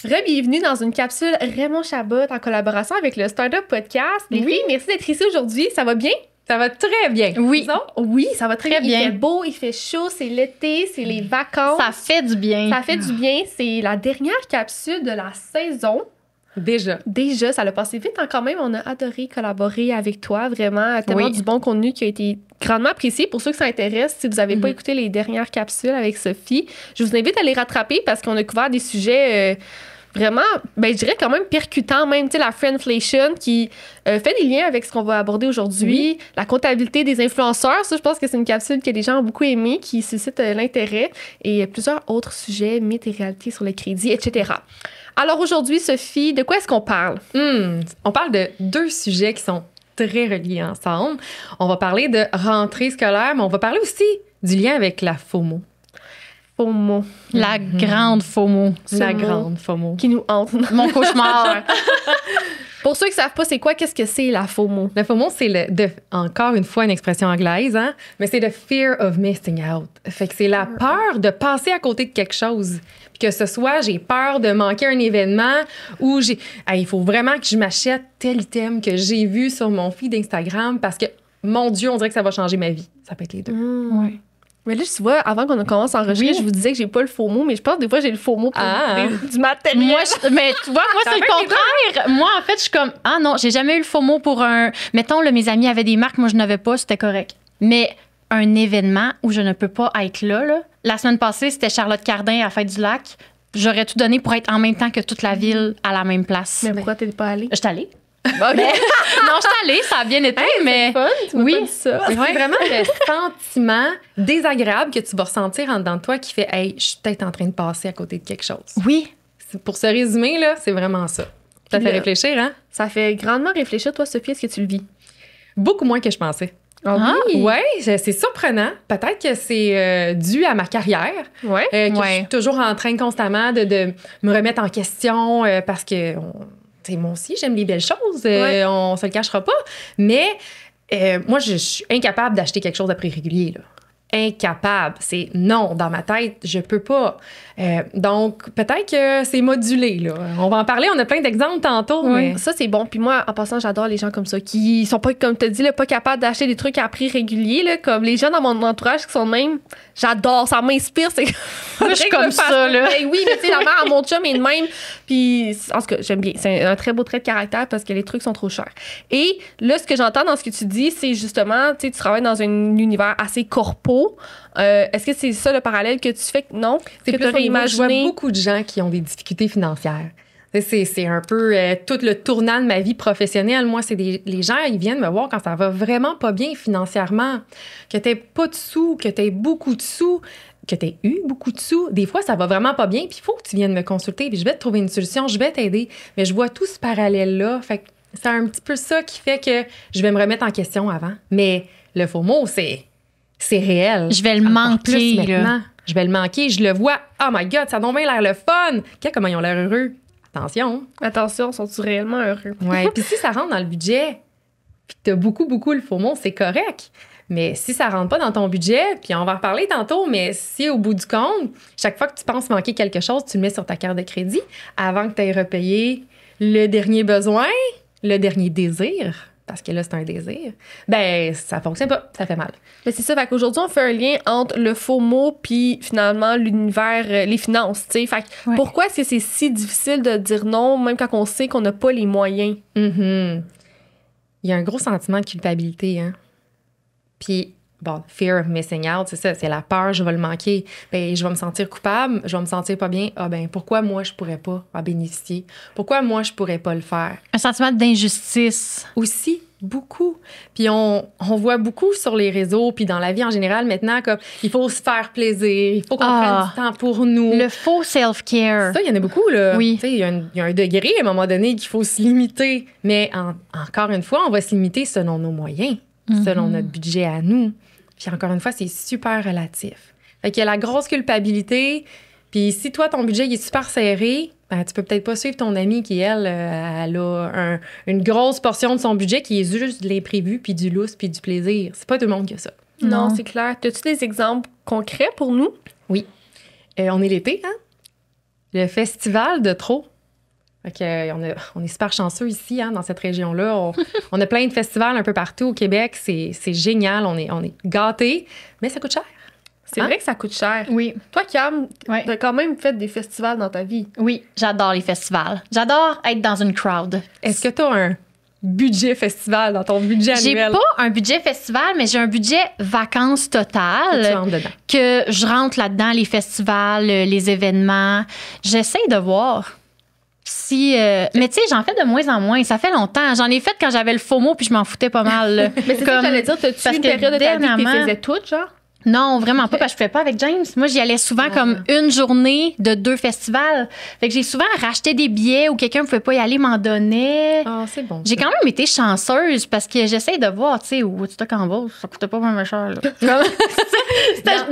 Bienvenue dans une capsule Raymond Chabot en collaboration avec le Startup Podcast. Les filles, merci d'être ici aujourd'hui. Ça va bien? Ça va très bien. Oui. Oui, ça va très bien. bien. Il fait beau, il fait chaud, c'est l'été, c'est les vacances. Ça fait du bien. Ça fait du bien. C'est la dernière capsule de la saison. Déjà, ça l'a passé vite quand même. On a adoré collaborer avec toi. Vraiment, tellement du bon contenu qui a été grandement apprécié. Pour ceux que ça intéresse, si vous n'avez pas écouté les dernières capsules avec Sophie, je vous invite à les rattraper parce qu'on a couvert des sujets vraiment, je dirais quand même percutants. Même, tu sais, la Friendflation qui fait des liens avec ce qu'on va aborder aujourd'hui. La comptabilité des influenceurs, ça, je pense que c'est une capsule que les gens ont beaucoup aimé, qui suscite l'intérêt. Et plusieurs autres sujets, mythes et réalités sur le crédit, etc. Alors aujourd'hui, Sophie, de quoi est-ce qu'on parle? On parle de deux sujets qui sont très reliés ensemble. On va parler de rentrée scolaire, mais on va parler aussi du lien avec la FOMO. FOMO. La grande FOMO. La grande FOMO. Qui nous hante. Mon cauchemar. Pour ceux qui ne savent pas, c'est quoi? Qu'est-ce que c'est la FOMO? La FOMO, c'est encore une fois une expression anglaise, hein? Mais c'est le fear of missing out. Fait que c'est la peur de passer à côté de quelque chose. Puis que ce soit, j'ai peur de manquer un événement ou il faut vraiment que je m'achète tel item que j'ai vu sur mon feed d'Instagram parce que, mon Dieu, on dirait que ça va changer ma vie. Ça peut être les deux. Oui. Mais là, tu vois, avant qu'on commence à enregistrer, je vous disais que j'ai pas le FOMO, mais je pense que des fois, j'ai le FOMO pour du matériel. Mais tu vois, moi, c'est le contraire. Moi, en fait, je suis comme, ah non, j'ai jamais eu le FOMO pour un... Mettons, là, mes amis avaient des marques, moi, je n'avais pas, c'était correct. Mais un événement où je ne peux pas être là. La semaine passée, c'était Charlotte Cardin à la Fête du Lac. J'aurais tout donné pour être en même temps que toute la ville à la même place. Mais pourquoi t'es pas allée? J'étais allée. Non, j'étais allée, ça a bien été, mais... C'est fun, tu m'as pas dit ça. C'est vraiment le sentiment désagréable que tu vas ressentir en dedans de toi qui fait « Hey, je suis peut-être en train de passer à côté de quelque chose. » Oui. Pour se résumer, là, c'est vraiment ça. Ça fait réfléchir, hein? Ça fait grandement réfléchir. Toi, Sophie, est-ce que tu le vis? Beaucoup moins que je pensais. Ah oui? Oui, c'est surprenant. Peut-être que c'est dû à ma carrière. Oui. Que je suis toujours en train constamment de me remettre en question parce que... moi aussi, j'aime les belles choses. On se le cachera pas. Mais moi, je suis incapable d'acheter quelque chose à prix régulier. Là. Incapable. C'est non, dans ma tête, je peux pas. Donc, peut-être que c'est modulé. Là. On va en parler. On a plein d'exemples tantôt. Oui. Mais... Ça, c'est bon. Puis moi, en passant, j'adore les gens comme ça qui sont pas, comme tu as dit, là, pas capables d'acheter des trucs à prix régulier. Là, comme les gens dans mon entourage qui sont de même. J'adore. Ça m'inspire. C'est moi, je suis comme ça. Là. Ben oui, mais tu sais, la mère à mon chum est de même. Puis, en tout cas, j'aime bien. C'est un très beau trait de caractère parce que les trucs sont trop chers. Et là, ce que j'entends dans ce que tu dis, c'est justement, tu sais, tu travailles dans un univers assez corpo. Est-ce que c'est ça le parallèle que tu fais? Non? C'est que plus au niveau, je vois imaginé? beaucoup de gens qui ont des difficultés financières. C'est un peu tout le tournant de ma vie professionnelle. Moi, c'est les gens, ils viennent me voir quand ça va vraiment pas bien financièrement, que t'aies pas de sous, que t'aies beaucoup de sous, que t'aies eu beaucoup de sous. Des fois, ça va vraiment pas bien, puis il faut que tu viennes me consulter, puis je vais te trouver une solution, je vais t'aider. Mais je vois tout ce parallèle-là. Fait que c'est un petit peu ça qui fait que je vais me remettre en question avant. Mais le FOMO, c'est réel. Je vais le manquer, là. Je vais le manquer, je le vois. Oh my God, ça a donc bien l'air le fun. Comment ils ont l'air heureux. Attention, sont-ils réellement heureux? Oui, puis si ça rentre dans le budget, puis t'as beaucoup le FOMO, c'est correct. Mais si ça rentre pas dans ton budget, puis on va en reparler tantôt, mais si au bout du compte, chaque fois que tu penses manquer quelque chose, tu le mets sur ta carte de crédit avant que tu aies repayé le dernier besoin, le dernier désir, parce que là, c'est un désir, ben ça fonctionne pas, ça fait mal. Mais c'est ça, fait qu'aujourd'hui, on fait un lien entre le FOMO puis finalement l'univers, les finances, tu sais. Fait que pourquoi est-ce que c'est si difficile de dire non, même quand on sait qu'on n'a pas les moyens? Il y a un gros sentiment de culpabilité, hein. Puis, bon, fear of missing out, c'est ça, c'est la peur, je vais le manquer. Ben, je vais me sentir coupable, je vais me sentir pas bien. Ah ben, pourquoi moi, je pourrais pas en bénéficier? Pourquoi moi, je pourrais pas le faire? Un sentiment d'injustice. Aussi, beaucoup. Puis on voit beaucoup sur les réseaux, puis dans la vie en général, maintenant, comme il faut se faire plaisir, il faut qu'on prenne du temps pour nous. Le faux self-care. Ça, il y en a beaucoup, là. Oui. Tu sais, il y a un degré, à un moment donné, qu'il faut se limiter. Mais encore une fois, on va se limiter selon nos moyens, selon notre budget à nous. Puis encore une fois, c'est super relatif. Fait qu'il y a la grosse culpabilité. Puis si toi, ton budget il est super serré, ben, tu peux peut-être pas suivre ton amie qui, elle a une grosse portion de son budget qui est juste de l'imprévu, puis du lousse, puis du plaisir. C'est pas tout le monde qui a ça. Non, c'est clair. As-tu des exemples concrets pour nous? Oui. On est l'été, hein? Le festival de trop. On est super chanceux ici, dans cette région-là. On a plein de festivals un peu partout au Québec. C'est génial. On est gâtés, mais ça coûte cher. C'est vrai que ça coûte cher. Oui. Toi, Cam, t'as quand même fait des festivals dans ta vie. Oui, j'adore les festivals. J'adore être dans une crowd. Est-ce que t'as un budget festival dans ton budget annuel? J'ai pas un budget festival, mais j'ai un budget vacances totales. Tu rentres dedans. Que je rentre là-dedans, les festivals, les événements. J'essaie de voir si... mais tu sais, j'en fais de moins en moins. Ça fait longtemps. J'en ai fait quand j'avais le FOMO puis je m'en foutais pas mal. Mais c'est ça que j'allais dire. T'as-tu une période de ta vie que tu faisais toutes, genre? Non, vraiment pas, parce que je ne faisais pas avec James. Moi, j'y allais souvent comme une journée de 2 festivals. Fait que j'ai souvent racheté des billets où quelqu'un ne pouvait pas y aller, m'en donnait. Ah, c'est bon. J'ai quand même été chanceuse parce que j'essaie de voir, tu sais, au Woodstock en bas, ça coûtait pas vraiment cher. Là.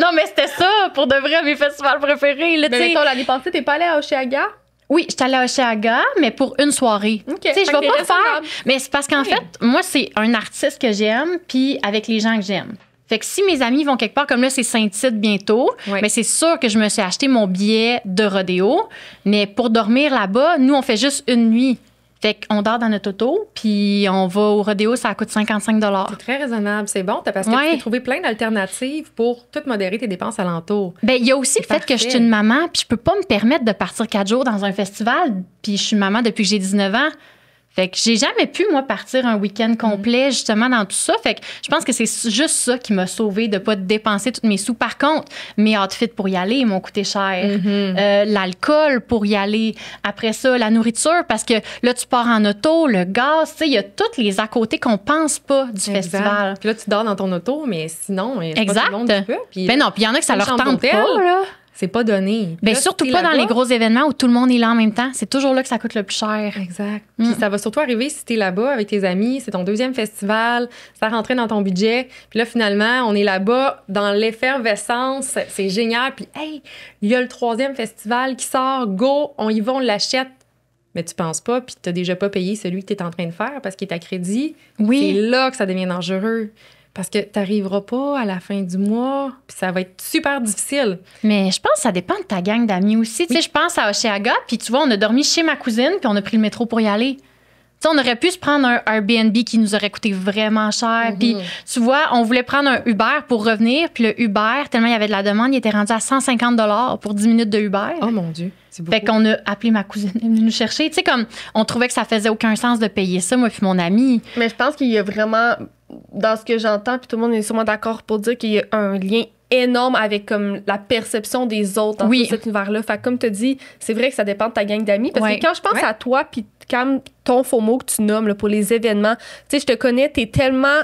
Non, mais c'était ça, pour de vrai, mes festivals préférés. Là, mais mettons, l'année passée, t'es pas allée à Oshéaga? Oui, j'étais allée à Oshéaga, mais pour une soirée. Okay. Tu sais, je vais pas faire. Mais c'est parce qu'en fait, moi, c'est un artiste que j'aime, puis avec les gens que j'aime. Fait que si mes amis vont quelque part, comme là, c'est Saint-Tite bientôt, mais c'est sûr que je me suis acheté mon billet de rodéo. Mais pour dormir là-bas, nous, on fait juste une nuit. Fait qu'on dort dans notre auto, puis on va au rodéo, ça coûte 55 $. C'est très raisonnable. C'est bon, parce que tu t'es trouvé plein d'alternatives pour tout modérer tes dépenses alentour. Bien, il y a aussi le fait que je suis une maman, puis je peux pas me permettre de partir 4 jours dans un festival, puis je suis maman depuis que j'ai 19 ans. Fait que j'ai jamais pu, moi, partir un week-end complet, justement, dans tout ça. Fait que je pense que c'est juste ça qui m'a sauvée de pas dépenser tous mes sous. Par contre, mes outfits pour y aller m'ont coûté cher. L'alcool pour y aller. Après ça, la nourriture, parce que là, tu pars en auto, le gaz, tu sais, il y a tous les à côté qu'on pense pas du festival. Puis là, tu dors dans ton auto, mais sinon, il y a pas tout le monde qui peut. Puis ben non, puis il y en a que ça leur tente pas, là. C'est pas donné. Bien, surtout pas dans les gros événements où tout le monde est là en même temps. C'est toujours là que ça coûte le plus cher. Exact. Puis ça va surtout arriver si t'es là-bas avec tes amis, c'est ton 2e festival, ça rentrait dans ton budget. Puis là, finalement, on est là-bas dans l'effervescence. C'est génial. Puis, hey, il y a le 3e festival qui sort. Go, on y va, on l'achète. Mais tu penses pas, puis t'as déjà pas payé celui que t'es en train de faire parce qu'il est à crédit. Oui. C'est là que ça devient dangereux. Parce que t'arriveras pas à la fin du mois, puis ça va être super difficile. Mais je pense que ça dépend de ta gang d'amis aussi. Tu sais, je pense à Oshéaga, puis tu vois, on a dormi chez ma cousine, puis on a pris le métro pour y aller. Tu sais, on aurait pu se prendre un Airbnb qui nous aurait coûté vraiment cher. Puis tu vois, on voulait prendre un Uber pour revenir, puis le Uber, tellement il y avait de la demande, il était rendu à 150 $ pour 10 minutes de Uber. Oh mon Dieu, c'est beaucoup. Fait qu'on a appelé ma cousine, elle est venue nous chercher. Tu sais, comme on trouvait que ça faisait aucun sens de payer ça, moi puis mon ami. Mais je pense qu'il y a vraiment, dans ce que j'entends, puis tout le monde est sûrement d'accord pour dire qu'il y a un lien énorme avec comme la perception des autres dans tout cet univers-là. Fait comme tu dis, c'est vrai que ça dépend de ta gang d'amis. Parce que quand je pense à toi, puis quand ton FOMO que tu nommes là, pour les événements, tu sais, je te connais, t'es tellement...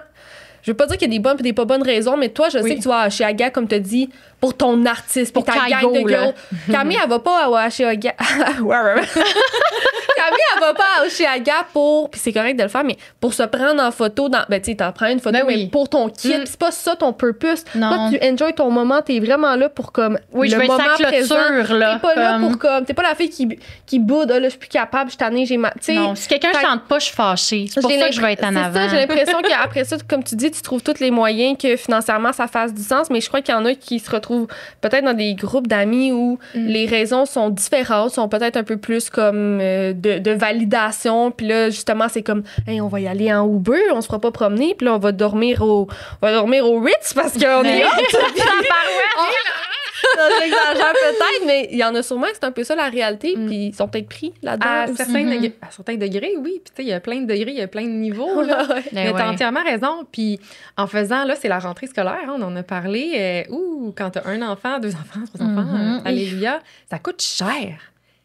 Je veux pas dire qu'il y a des bonnes et des pas bonnes raisons, mais toi, je sais que tu vas à Oshéaga, comme tu as dit, pour ton artiste, pour ta gang de girls. Camille, elle va pas à Oshéaga. Camille, elle va pas à Oshéaga pour... Puis c'est correct de le faire, mais pour se prendre en photo dans... Ben, tu sais, t'en prends une photo, mais pour ton kit. Puis c'est pas ça ton purpose. Non. Toi, tu enjoy ton moment. T'es vraiment là pour comme le moment présent. Là, t'es pas là pour comme... T'es pas la fille qui boude. Là, je suis plus capable, je suis tannée, j'ai mal. Non, si quelqu'un chante pas, je suis fâchée. C'est pour ça que je vais être en avant. C'est ça, j'ai l'impression qu'après ça, comme tu dis, tu trouves tous les moyens que financièrement ça fasse du sens, mais je crois qu'il y en a qui se retrouvent peut-être dans des groupes d'amis où les raisons sont différentes, sont peut-être un peu plus comme de validation, puis là justement c'est comme hey, on va y aller en Uber, on se fera pas promener, puis là on va dormir au Ritz parce qu'on est j'exagère peut-être, mais il y en a sûrement que c'est un peu ça la réalité, puis ils sont peut-être pris là-dedans. À certains degrés, oui. Puis tu sais, il y a plein de degrés, il y a plein de niveaux. Là. Mais t'as entièrement raison. Puis en faisant, là, c'est la rentrée scolaire, on en a parlé. Quand t'as 1 enfant, 2 enfants, 3 enfants, alléluia, ça coûte cher.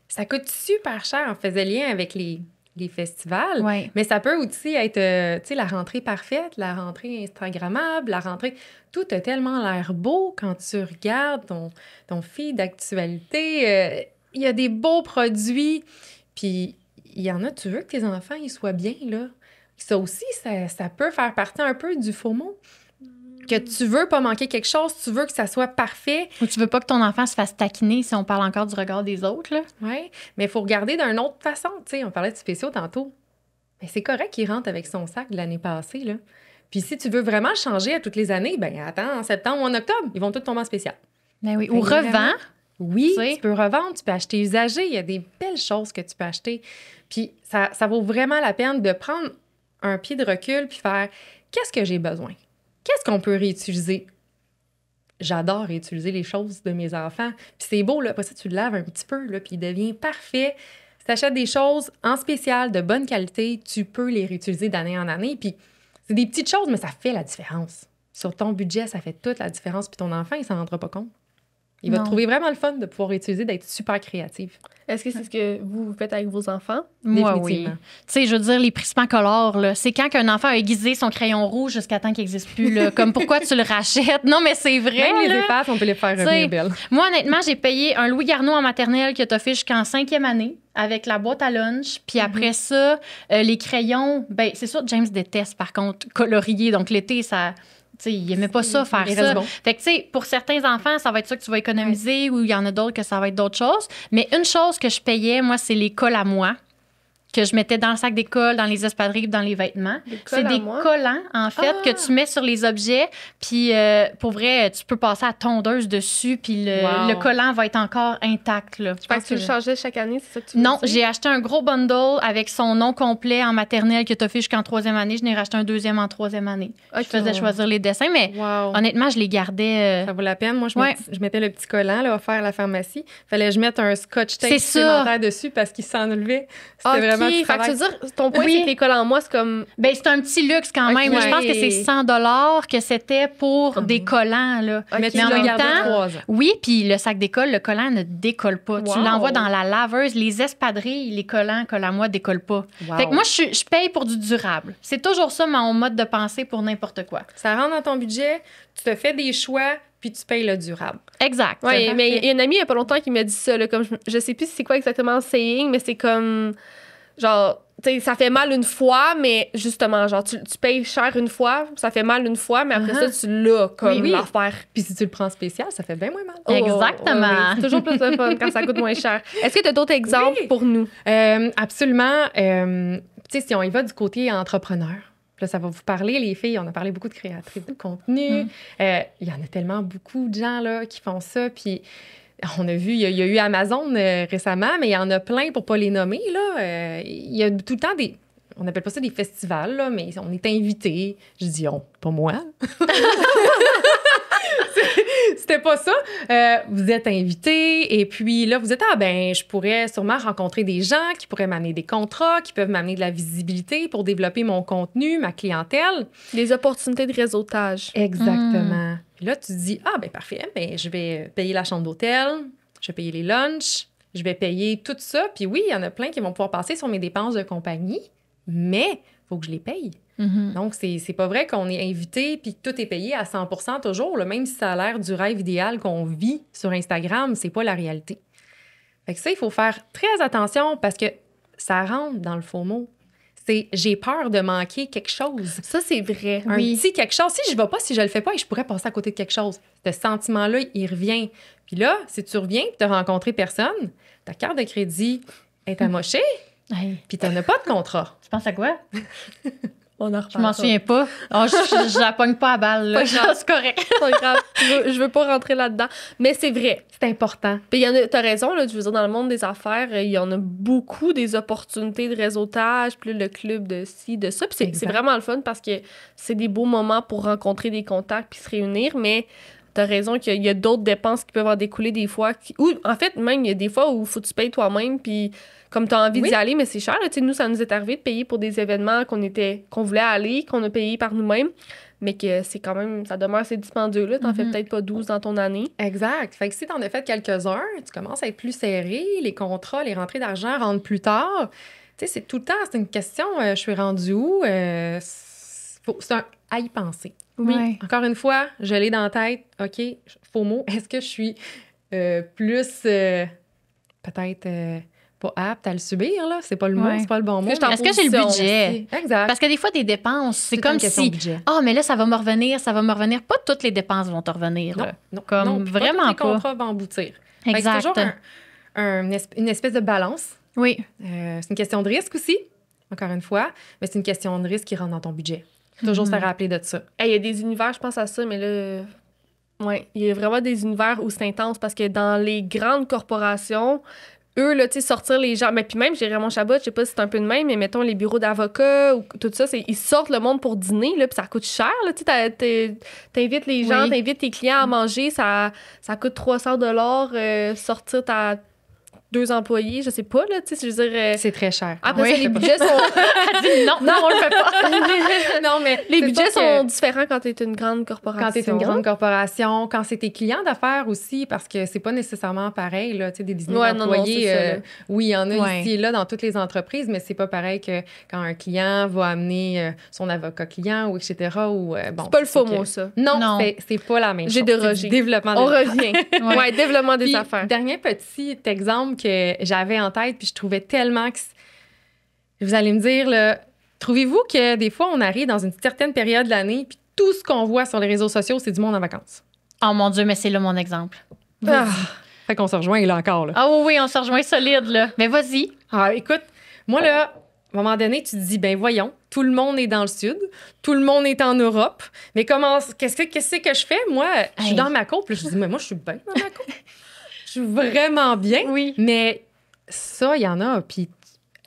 Ça coûte super cher. On faisait lien avec les festivals. Ouais. Mais ça peut aussi être, tu sais, la rentrée parfaite, la rentrée instagrammable, la rentrée... Tout a tellement l'air beau quand tu regardes ton feed d'actualité. Il y a des beaux produits. Puis, il y en a, tu veux que tes enfants ils soient bien, là. Ça aussi, ça peut faire partie un peu du FOMO. Que tu veux pas manquer quelque chose, tu veux que ça soit parfait. Ou tu veux pas que ton enfant se fasse taquiner si on parle encore du regard des autres, là. Oui, mais il faut regarder d'une autre façon. Tu sais, on parlait de spéciaux tantôt. Mais c'est correct qu'il rentre avec son sac de l'année passée, là. Puis si tu veux vraiment changer à toutes les années, ben attends, en septembre ou en octobre, ils vont tous tomber en spécial. Ben oui. Ou revends Oui, tu peux revendre, tu peux acheter usagé. Il y a des belles choses que tu peux acheter. Puis ça vaut vraiment la peine de prendre un pied de recul puis faire qu'est-ce que j'ai besoin? Qu'est-ce qu'on peut réutiliser? J'adore réutiliser les choses de mes enfants. Puis c'est beau, là, après ça, tu le laves un petit peu, là, puis il devient parfait. Si tu achètes des choses en spécial, de bonne qualité, tu peux les réutiliser d'année en année. Puis c'est des petites choses, mais ça fait la différence. Sur ton budget, ça fait toute la différence. Puis ton enfant, il s'en rendra pas compte. Il va trouver vraiment le fun de pouvoir utiliser, d'être super créatif. Est-ce que c'est ce que vous faites avec vos enfants? Moi, oui. Tu sais, je veux dire, les Prismacolor, là, c'est quand qu'un enfant a aiguisé son crayon rouge jusqu'à temps qu'il n'existe plus. Là. Comme pourquoi tu le rachètes? Non, mais c'est vrai. Même les effaces, on peut les faire revenir belles. Moi, honnêtement, j'ai payé un Louis Garneau en maternelle qui a fait jusqu'en 5e année avec la boîte à lunch. Puis après ça, les crayons, ben c'est sûr, James déteste, par contre, colorier. Donc l'été, ça... T'sais, il n'aimait pas ça, faire ça. Bon. Fait que, tu sais, pour certains enfants, ça va être ça que tu vas économiser ou il y en a d'autres que ça va être d'autres choses. Mais une chose que je payais, moi, c'est les cols à moi que je mettais dans le sac d'école, dans les espadrilles, dans les vêtements. C'est des collants, en fait, que tu mets sur les objets. Puis, pour vrai, tu peux passer à tondeuse dessus, puis le collant va être encore intact. Là. Je pense que tu le changeais chaque année, c'est ça que tu Non, j'ai acheté un gros bundle avec son nom complet en maternelle que tu as fait jusqu'en 3e année. Je n'ai racheté un 2e en 3e année. Okay. Je faisais choisir les dessins, mais honnêtement, je les gardais. Ça vaut la peine. Moi, je mettais le petit collant là, offert à la pharmacie. Fallait que je mette un scotch tape supplémentaire dessus parce qu'il s'enlevait. C'était vraiment fait que tu veux dire, ton point, c'est que les collants en moi, c'est comme... Ben c'est un petit luxe quand même. Je pense que c'est 100$ que c'était pour des collants, là. Mais en même temps, oui, puis le sac d'école, le collant ne décolle pas. Tu l'envoies dans la laveuse. Les espadrilles, les collants à moi décollent pas. Fait que moi, je paye pour du durable. C'est toujours ça, mon mode de pensée pour n'importe quoi. Ça rentre dans ton budget, tu te fais des choix, puis tu payes le durable. Exact. Oui, mais il y a une amie il y a pas longtemps qui m'a dit ça, là, comme je sais plus c'est quoi exactement le saying, mais c'est comme... Genre, tu sais, ça fait mal une fois, mais justement, genre, tu payes cher une fois, ça fait mal une fois, mais après ça, tu l'as comme l'affaire. Puis si tu le prends spécial, ça fait bien moins mal. Exactement. C'est toujours plus fun quand ça coûte moins cher. Est-ce que tu as d'autres exemples pour nous? Absolument. Tu sais, si on y va du côté entrepreneur, là, ça va vous parler, les filles. On a parlé beaucoup de créatrices de contenu. Il y en a tellement beaucoup de gens là, qui font ça. Puis on a vu, il y a eu Amazon récemment, mais il y en a plein pour ne pas les nommer. Il y a tout le temps des... On appelle pas ça des festivals, là, mais on est invités. Je dis on, pas moi. C'était pas ça. Vous êtes invités et puis là, vous êtes je pourrais sûrement rencontrer des gens qui pourraient m'amener des contrats, qui peuvent m'amener de la visibilité pour développer mon contenu, ma clientèle. Des opportunités de réseautage. Exactement. Puis là, tu te dis, parfait, je vais payer la chambre d'hôtel, je vais payer les lunchs, je vais payer tout ça. Puis oui, il y en a plein qui vont pouvoir passer sur mes dépenses de compagnie, mais il faut que je les paye. Donc, c'est pas vrai qu'on est invité puis que tout est payé à 100% toujours, là, même si ça a l'air du rêve idéal qu'on vit sur Instagram, c'est pas la réalité. Fait que ça, il faut faire très attention parce que ça rentre dans le FOMO. C'est j'ai peur de manquer quelque chose. Ça, c'est vrai. Un petit quelque chose. Si je vais pas, si je le fais pas, je pourrais passer à côté de quelque chose. Ce sentiment-là, il revient. Puis là, si tu reviens et tu n'as rencontré personne, ta carte de crédit est amochée, puis tu n'en as pas de contrat. Tu penses à quoi? Je m'en souviens pas. Oh, je la pogne pas à balle. Là. C'est correct. C'est pas grave. Je veux pas rentrer là-dedans. Mais c'est vrai. C'est important. Puis t'as raison, là, je veux dire, dans le monde des affaires, il y en a beaucoup des opportunités de réseautage, puis le club de ci, de ça. Puis c'est vraiment le fun parce que c'est des beaux moments pour rencontrer des contacts puis se réunir. Mais t'as raison qu'il y a d'autres dépenses qui peuvent en découler des fois. Ou en fait, même, il y a des fois où il faut que tu payes toi-même, puis comme tu as envie d'y aller, mais c'est cher. Là. Nous, ça nous est arrivé de payer pour des événements qu'on voulait aller, qu'on a payé par nous-mêmes, mais que c'est quand même, ça demeure assez dispendieux. Là. T'en fais peut-être pas 12 dans ton année. Exact. Fait que si t'en as fait quelques-uns, tu commences à être plus serré, les contrats, les rentrées d'argent rentrent plus tard. Tu sais, c'est tout le temps, c'est une question, je suis rendue où? C'est à y penser. Oui. Ouais. Encore une fois, je l'ai dans la tête. OK, FOMO, est-ce que je suis plus peut-être pas apte à le subir, là? C'est pas le mot, c'est pas le bon mot. Est-ce que j'ai le budget? Exact. Parce que des fois, des dépenses, c'est comme si... mais là, ça va me revenir. Pas toutes les dépenses vont te revenir. Non, comme vraiment pas. Tous les contrats vont aboutir. Exact. C'est toujours une espèce de balance. Oui. C'est une question de risque aussi, encore une fois, mais c'est une question de risque qui rentre dans ton budget. Toujours se rappeler de ça. Il y a des univers, je pense à ça, mais là, Oui, il y a vraiment des univers où c'est intense parce que dans les grandes corporations, eux, là, tu sais, sortir les gens. Mais puis même, j'ai Raymond Chabot, je sais pas si c'est un peu de même, mais mettons les bureaux d'avocats ou tout ça, ils sortent le monde pour dîner, là, puis ça coûte cher, là. Tu sais, t'invites les gens, t'invites tes clients à manger, ça coûte 300 $, sortir ta 2 employés, je sais pas, là, tu sais, je veux dire... C'est très cher. Après ça, les budgets sont... non, on le fait pas. Non, mais les budgets sont différents quand t'es une grande corporation. Quand t'es une grande corporation, quand c'est tes clients d'affaires aussi, parce que c'est pas nécessairement pareil, là, tu sais, des dîners d'employés, oui, il y en a ici et là dans toutes les entreprises, mais c'est pas pareil que quand un client va amener son avocat client ou etc. Ou, bon, c'est pas le faux mot, ça. Non. C'est pas la même chose. J'ai dérogé. Développement On revient. Ouais, développement des affaires. Dernier petit exemple que j'avais en tête, puis je trouvais tellement que... Vous allez me dire, là, trouvez-vous que des fois, on arrive dans une certaine période de l'année, puis tout ce qu'on voit sur les réseaux sociaux, c'est du monde en vacances? Oh mon Dieu, mais c'est là mon exemple. Fait qu'on se rejoint là encore. Là. Ah oui, on se rejoint solide, là. Mais vas-y. Ah, écoute, moi, là, à un moment donné, tu te dis, ben voyons, tout le monde est dans le Sud, tout le monde est en Europe, mais qu'est-ce que je fais? Moi, je suis dans ma cour, puis je dis, mais moi, je suis bien dans ma cour. Je suis vraiment bien. Oui. Mais ça, il y en a, puis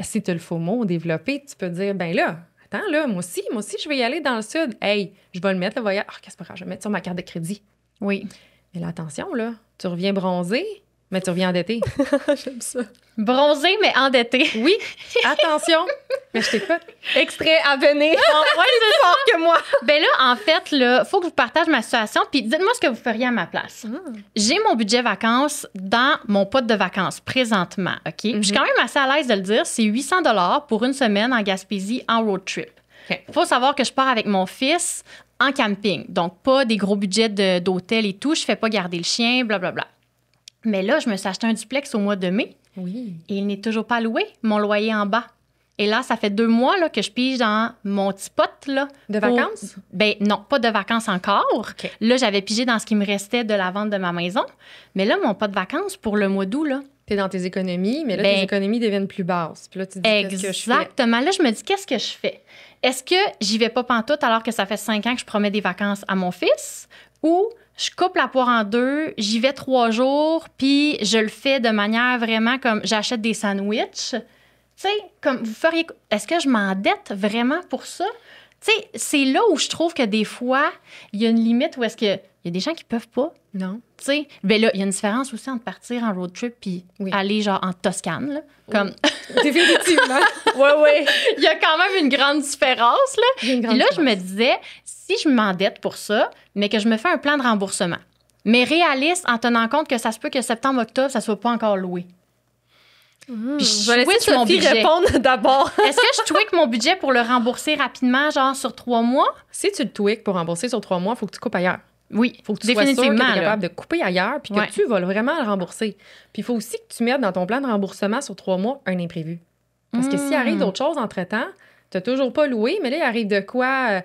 si tu as le faux mot développé, tu peux dire, ben là, attends, là, moi aussi, je vais y aller dans le Sud. Hey, je vais le mettre, le voyage. Ah, qu'est-ce que c'est pas grave, je vais le mettre sur ma carte de crédit. Oui. Mais là, attention, là, tu reviens bronzé, mais tu reviens endetté. J'aime ça. Bronzé, mais endetté. Oui, attention. Mais je t'écoute. Extrait à venir. Ouais, c'est fort que moi. Ben là, en fait, là, faut que je vous partage ma situation, puis dites-moi ce que vous feriez à ma place. J'ai mon budget vacances dans mon pot de vacances présentement, OK? Je suis quand même assez à l'aise de le dire. C'est 800 $ pour une semaine en Gaspésie en road trip. Il faut savoir que je pars avec mon fils en camping, donc pas des gros budgets d'hôtel et tout. Je fais pas garder le chien, blablabla. Mais là, je me suis acheté un duplex au mois de mai. Oui. Et il n'est toujours pas loué, mon loyer en bas. Et là, ça fait 2 mois là, que je pige dans mon petit pot. Là, de vacances? Ben non, pas de vacances encore. Okay. Là, j'avais pigé dans ce qui me restait de la vente de ma maison. Mais là, mon pot de vacances pour le mois d'août, là... T'es dans tes économies, mais là, tes économies deviennent plus basses. Puis là, tu te dis, qu'est-ce que je fais? Exactement. Là, je me dis, qu'est-ce que je fais? Est-ce que j'y vais pas pantoute alors que ça fait 5 ans que je promets des vacances à mon fils? Ou je coupe la poire en deux, j'y vais 3 jours, puis je le fais de manière vraiment comme j'achète des sandwichs. Tu sais, comme vous feriez... Est-ce que je m'endette vraiment pour ça? Tu sais, c'est là où je trouve que des fois, il y a une limite où est-ce que... Il y a des gens qui peuvent pas. Non. Tu sais, bien là, il y a une différence aussi entre partir en road trip puis aller genre en Toscane, là. Comme... Définitivement. Oui. Il y a quand même une grande différence, là. Puis là, je me disais, si je m'endette pour ça, mais que je me fais un plan de remboursement, mais réaliste en tenant compte que ça se peut que septembre-octobre, ça soit pas encore loué. Puis je vais laisser Sophie répondre d'abord. Est-ce que je tweak mon budget pour le rembourser rapidement, genre sur 3 mois? Si tu le tweaks pour rembourser sur 3 mois, il faut que tu coupes ailleurs. Oui, faut que tu sois sûr que tu es capable de couper ailleurs puis que tu vas vraiment le rembourser. Puis il faut aussi que tu mettes dans ton plan de remboursement sur 3 mois un imprévu. Parce que s'il arrive d'autres choses entre-temps, tu n'as toujours pas loué, mais là, il arrive de quoi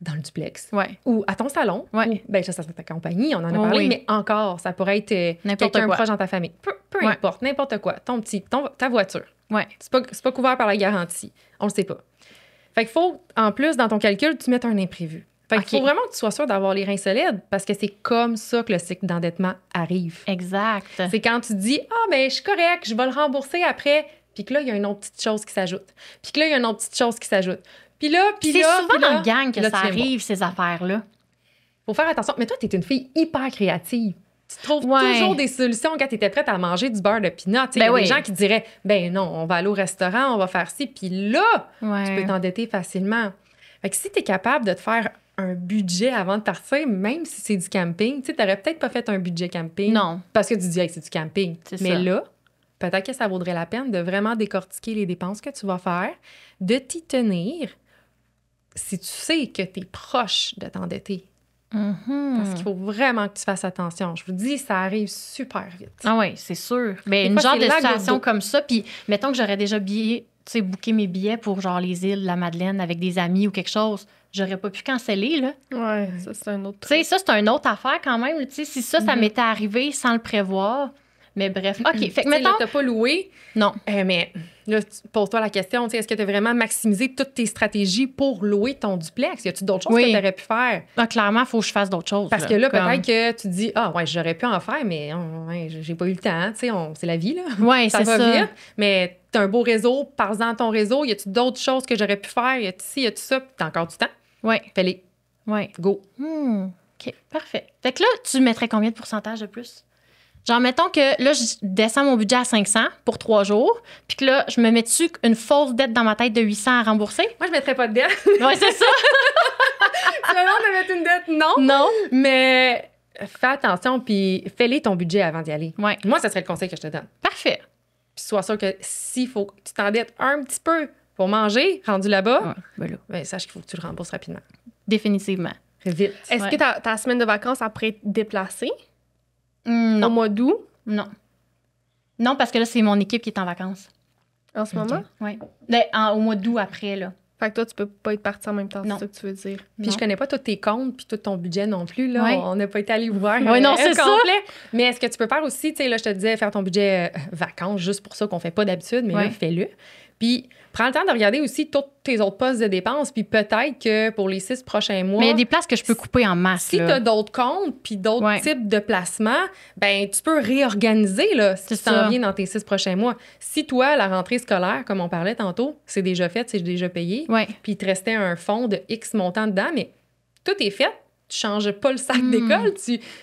dans le duplex ou à ton salon. Ou, ben, ça c'est ta compagnie, on en a parlé, mais encore, ça pourrait être quelqu'un proche dans ta famille. Peu importe, n'importe quoi. Ta voiture. C'est pas couvert par la garantie. On le sait pas. Fait qu'il faut, en plus, dans ton calcul, tu mettes un imprévu. Fait qu'il faut vraiment que tu sois sûr d'avoir les reins solides parce que c'est comme ça que le cycle d'endettement arrive. Exact. C'est quand tu dis « Ah, ben je suis correct, je vais le rembourser après. » Puis que là, il y a une autre petite chose qui s'ajoute. Puis que là, il y a une autre petite chose qui s'ajoute. Puis là, puis là... C'est souvent dans le gang que ça arrive, ces affaires-là. Faut faire attention. Mais toi, t'es une fille hyper créative. Tu trouves toujours des solutions quand tu étais prête à manger du beurre de pinot. Il y a des gens qui diraient « Ben non, on va aller au restaurant, on va faire ci. » Puis là, tu peux t'endetter facilement. Fait que si tu es capable de te faire un budget avant de partir, même si c'est du camping, tu n'aurais peut-être pas fait un budget camping. Non. Parce que tu dis que c'est du camping. Mais là, peut-être que ça vaudrait la peine de vraiment décortiquer les dépenses que tu vas faire, de t'y tenir si tu sais que tu es proche de t'endetter. Parce qu'il faut vraiment que tu fasses attention. Je vous dis, ça arrive super vite. Ah oui, c'est sûr. Mais une genre de situation comme ça, puis mettons que j'aurais déjà booké mes billets pour genre les îles, la Madeleine avec des amis ou quelque chose, j'aurais pas pu canceller, là. Ouais, ça, c'est un autre... Tu sais, ça, c'est une autre affaire quand même. Tu sais, si ça m'était arrivé sans le prévoir, Mais bref. OK. Fait que mettons. Là, t'as pas loué. Non. Mais là, pose-toi la question, est-ce que tu as vraiment maximisé toutes tes stratégies pour louer ton duplex? Y a-tu d'autres choses que tu aurais pu faire? Ah, clairement, il faut que je fasse d'autres choses. Parce que là, peut-être que tu te dis, j'aurais pu en faire, mais j'ai pas eu le temps. C'est la vie, là. Oui, c'est ça. Va vite. Mais t'as un beau réseau, parle-en à ton réseau. Y a-tu d'autres choses que j'aurais pu faire? Y a-tu ci, y a-tu ça? Puis t'as encore du temps? Oui. Fais-les. Oui. Go. OK, parfait. Fait que là, tu mettrais combien de pourcentage de plus? Genre, mettons que là, je descends mon budget à 500 pour 3 jours, puis que là, je me mets dessus une fausse dette dans ma tête de 800 à rembourser. Moi, je mettrais pas de dette. Oui, c'est ça. Tu me demandes de mettre une dette? Non. Non. Mais fais attention, puis fais-les ton budget avant d'y aller. Ouais. Moi, ça serait le conseil que je te donne. Parfait. Puis sois sûr que s'il faut que tu t'endettes un petit peu pour manger, rendu là-bas, sache qu'il faut que tu le rembourses rapidement. Définitivement. Vite. Est-ce que ta semaine de vacances après être déplacée Non. au mois d'août? Non. Non, parce que là, c'est mon équipe qui est en vacances. En ce moment? Oui. Au mois d'août après, là. Fait que toi, tu peux pas être parti en même temps, Non. c'est ça que tu veux dire. Puis je connais pas tous tes comptes puis tout ton budget non plus. Là. Ouais. On n'a pas été allé voir Oui, non, c'est complet. Mais est-ce que tu peux faire aussi, tu sais, là, je te disais, faire ton budget vacances, juste pour ça qu'on fait pas d'habitude, mais là, fais-le. Puis prends le temps de regarder aussi tous tes autres postes de dépenses, puis peut-être que pour les 6 prochains mois... Mais il y a des places que je peux couper en masse. Si tu as d'autres comptes puis d'autres types de placements, ben tu peux réorganiser là, ce qui s'en vient dans tes 6 prochains mois. Si toi, la rentrée scolaire, comme on parlait tantôt, c'est déjà fait, c'est déjà payé, puis il te restait un fonds de X montant dedans, mais tout est fait. Tu changes pas le sac d'école.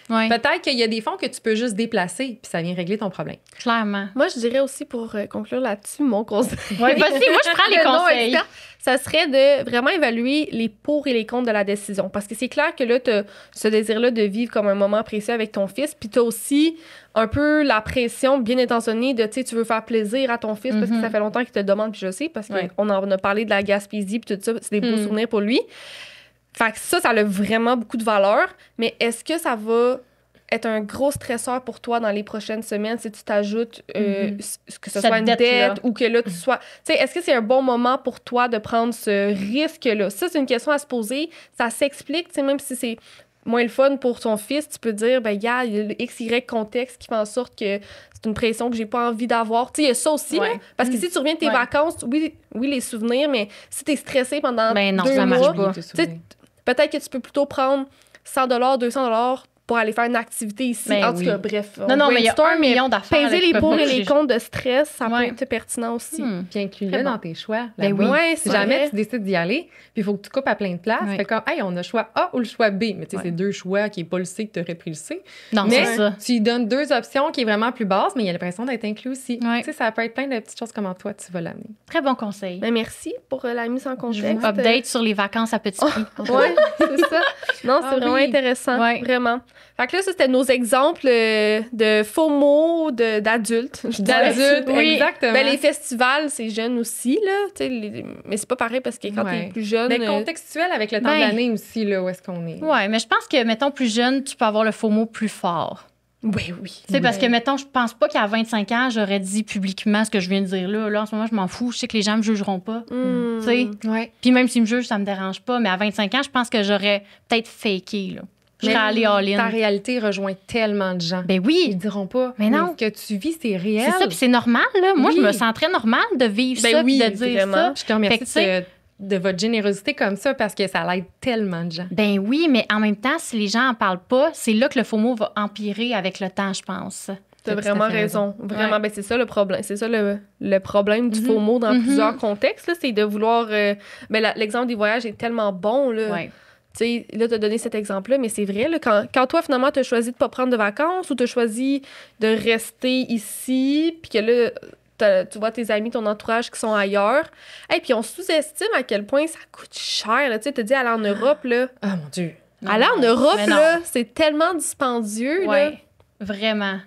Peut-être qu'il y a des fonds que tu peux juste déplacer, puis ça vient régler ton problème. Clairement. Moi, je dirais aussi, pour conclure là-dessus, mon conseil... Oui, vas-y, moi, je prends les conseils. Ça serait de vraiment évaluer les pour et les contre de la décision. Parce que c'est clair que là, tu as ce désir-là de vivre comme un moment précieux avec ton fils, puis tu as aussi un peu la pression bien intentionnée de, tu sais, tu veux faire plaisir à ton fils parce que ça fait longtemps qu'il te le demande, puis je sais, parce qu'on en a parlé de la Gaspésie, puis tout ça, c'est des beaux souvenirs pour lui. Fait que ça a vraiment beaucoup de valeur, mais est-ce que ça va être un gros stresseur pour toi dans les prochaines semaines si tu t'ajoutes que ce soit une dette ou que là, tu sois... Tu sais, est-ce que c'est un bon moment pour toi de prendre ce risque-là? Ça, c'est une question à se poser. Ça s'explique, tu sais, même si c'est moins le fun pour ton fils, tu peux dire, ben, gars, il y a le XY contexte qui fait en sorte que c'est une pression que j'ai pas envie d'avoir. Tu sais, il y a ça aussi, là. Parce que si tu reviens de tes vacances, oui, les souvenirs, mais si t'es stressé pendant 2 mois, peut-être que tu peux plutôt prendre 100 $, 200 $, pour aller faire une activité ici. En tout cas, bref. Non, mais il y a 1 million d'affaires. Peser les pour et les contre de stress, ça peut être pertinent aussi. Puis inclus-le dans tes choix. Ben oui, si jamais tu décides d'y aller, puis il faut que tu coupes à plein de places. Fait comme, hey, on a le choix A ou le choix B. Mais tu sais, c'est 2 choix qui n'est pas le C que tu aurais pris le C. Non, mais c'est ça. Tu lui donnes 2 options qui est vraiment plus basse, mais il y a l'impression d'être inclus aussi. Tu sais, ça peut être plein de petites choses comment toi, tu vas l'amener. Très bon conseil. Ben, merci pour la mise en contexte. Je vous update sur les vacances à petit prix. Oui, c'est ça. Non, c'est vraiment intéressant. Vraiment. Fait que là, ça, c'était nos exemples de faux mots d'adultes. D'adultes, oui. Exactement. Ben, les festivals, c'est jeune aussi, là. Mais c'est pas pareil parce que quand t'es plus jeune... Mais contextuel avec le temps de l'année aussi, là, où est-ce qu'on est. Oui, mais je pense que, mettons, plus jeune, tu peux avoir le faux mot plus fort. Oui. Tu sais, parce que, mettons, je pense pas qu'à 25 ans, j'aurais dit publiquement ce que je viens de dire là. Là, en ce moment, je m'en fous. Je sais que les gens me jugeront pas. Tu sais? Puis même s'ils me jugent, ça me dérange pas. Mais à 25 ans, je pense que j'aurais peut-être faké, là. Je serais allée all-in. Ta réalité rejoint tellement de gens. Ben oui. Ils diront pas. Mais non. Ce que tu vis, c'est réel. C'est ça, puis c'est normal, là. Moi, je me sens très normal de vivre ça, puis de dire ça. Je te remercie de votre générosité comme ça parce que ça l'aide tellement de gens. Ben oui, mais en même temps, si les gens en parlent pas, c'est là que le faux mot va empirer avec le temps, je pense. T'as vraiment raison. Vraiment, ben c'est ça le problème. C'est ça le problème du faux mot dans plusieurs contextes, là, c'est de vouloir... Ben, l'exemple des voyages est tellement bon, là. Ouais. Tu sais, là, t'as donné cet exemple-là, mais c'est vrai, là, quand toi, finalement, t'as choisi de pas prendre de vacances ou t'as choisi de rester ici, puis que là, tu vois tes amis, ton entourage qui sont ailleurs, et puis on sous-estime à quel point ça coûte cher, là. Tu sais, t'as dit aller en Europe, là. Ah, mon Dieu. Aller en Europe, là, c'est tellement dispendieux, là. Vraiment.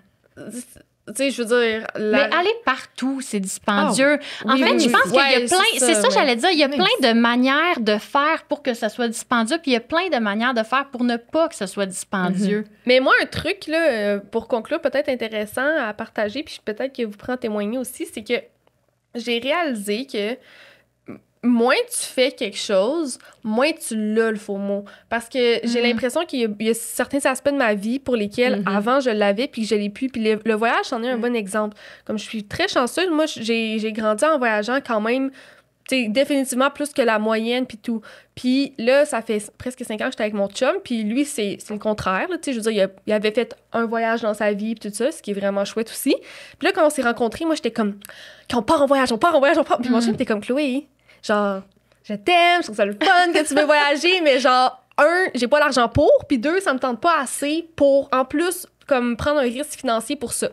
Tu sais, je veux dire... Mais aller partout, c'est dispendieux. En fait, je pense qu'il y a plein... c'est ça, j'allais dire. Il y a plein de manières de faire pour que ça soit dispendieux, puis il y a plein de manières de faire pour ne pas que ce soit dispendieux. Mais moi, un truc, là, pour conclure, peut-être intéressant à partager, puis peut-être que vous pourrez en témoigner aussi, c'est que j'ai réalisé que moins tu fais quelque chose, moins tu l'as, le FOMO. Parce que j'ai l'impression qu'il y a certains aspects de ma vie pour lesquels avant je l'avais puis que je l'ai plus. Puis le voyage, c'en est un bon exemple. Comme je suis très chanceuse, moi, j'ai grandi en voyageant quand même, tu sais, définitivement plus que la moyenne puis tout. Puis là, ça fait presque 5 ans que j'étais avec mon chum, puis lui, c'est le contraire. Tu sais, je veux dire, il avait fait un voyage dans sa vie puis tout ça, ce qui est vraiment chouette aussi. Puis là, quand on s'est rencontrés, moi, j'étais comme, on part en voyage, on part. Puis mon chum était comme, Chloé, genre, je t'aime, je trouve ça le fun que tu veux voyager, mais genre, 1, j'ai pas l'argent pour, puis 2, ça me tente pas assez pour, en plus, comme prendre un risque financier pour ça.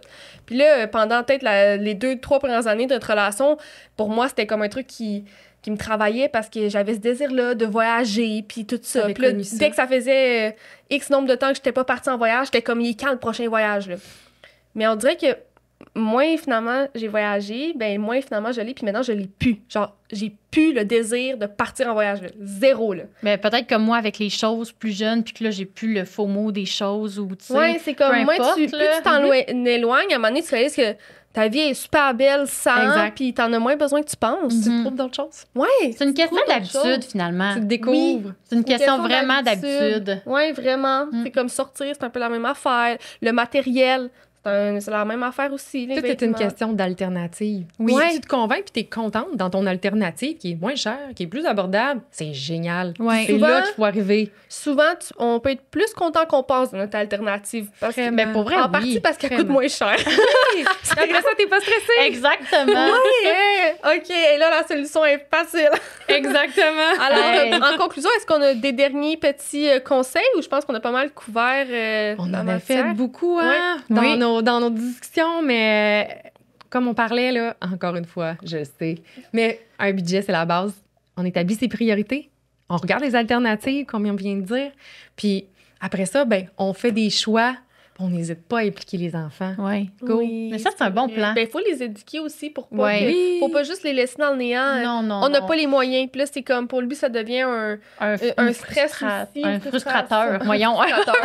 Puis là, pendant peut-être les 2-3 premières années de notre relation, pour moi, c'était comme un truc qui me travaillait parce que j'avais ce désir-là de voyager, puis tout ça. Puis là, dès que ça faisait X nombre de temps que j'étais pas partie en voyage, j'étais comme, il est quand le prochain voyage, là? Mais on dirait que moins finalement j'ai voyagé, ben moins finalement je l'ai, puis maintenant je l'ai plus. Genre, j'ai plus le désir de partir en voyage, là. Zéro, là. Mais peut-être comme moi avec les choses plus jeunes, puis que là, j'ai plus le FOMO des choses ou, tu sais. Ouais, c'est comme, moins plus tu t'en éloignes, à un moment donné, tu réalises que ta vie est super belle sans, puis t'en as moins besoin que tu penses. Tu trouves d'autres choses? Ouais. C'est une question d'habitude, finalement. Tu te découvres. Oui, c'est une question vraiment d'habitude. Oui, vraiment. C'est comme sortir, c'est un peu la même affaire. Le matériel, c'est la même affaire aussi. Tout est une question d'alternative. Oui. Si tu te convaincs puis tu es contente dans ton alternative qui est moins chère, qui est plus abordable, c'est génial. Ouais. C'est là qu'il faut arriver. Souvent, on peut être plus content qu'on pense de notre alternative. Mais pour vrai, en partie parce qu'elle coûte moins cher. Après ça, t'es pas stressé. Exactement. Oui. OK. Et là, la solution est facile. Exactement. Alors, en conclusion, est-ce qu'on a des derniers petits conseils ou je pense qu'on a pas mal couvert on la en a matière? fait beaucoup dans nos discussions, mais comme on parlait, là, encore une fois, je sais, mais un budget, c'est la base. On établit ses priorités, on regarde les alternatives, comme on vient de dire, puis après ça, ben, on fait des choix. On n'hésite pas à impliquer les enfants. Oui. Go. Oui, mais ça, c'est un bon plan. Ben, il faut les éduquer aussi pour pas faut pas juste les laisser dans le néant. Non. On n'a pas les moyens. Puis là, c'est comme, pour lui, ça devient un stress aussi. Un frustrateur. Voyons. Un frustrateur.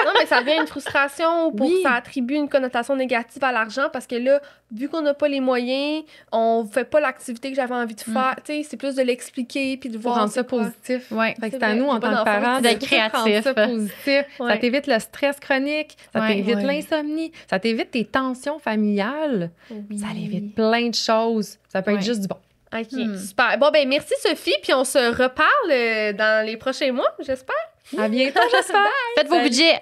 Non, mais ça devient une frustration pour que ça attribue une connotation négative à l'argent parce que là, vu qu'on n'a pas les moyens, on fait pas l'activité que j'avais envie de faire. Tu sais, c'est plus de l'expliquer puis de voir. Rendre ça positif. Ouais. Fait que c'est à nous, en tant que parents, d'être créatifs. Ça positif. Ça t'évite le stress chronique. Ça t'évite l'insomnie, ça t'évite tes tensions familiales, ça évite plein de choses. Ça peut être juste du bon. OK, super. Bon, ben merci Sophie, puis on se reparle dans les prochains mois, j'espère. À bientôt, j'espère. Faites vos budgets.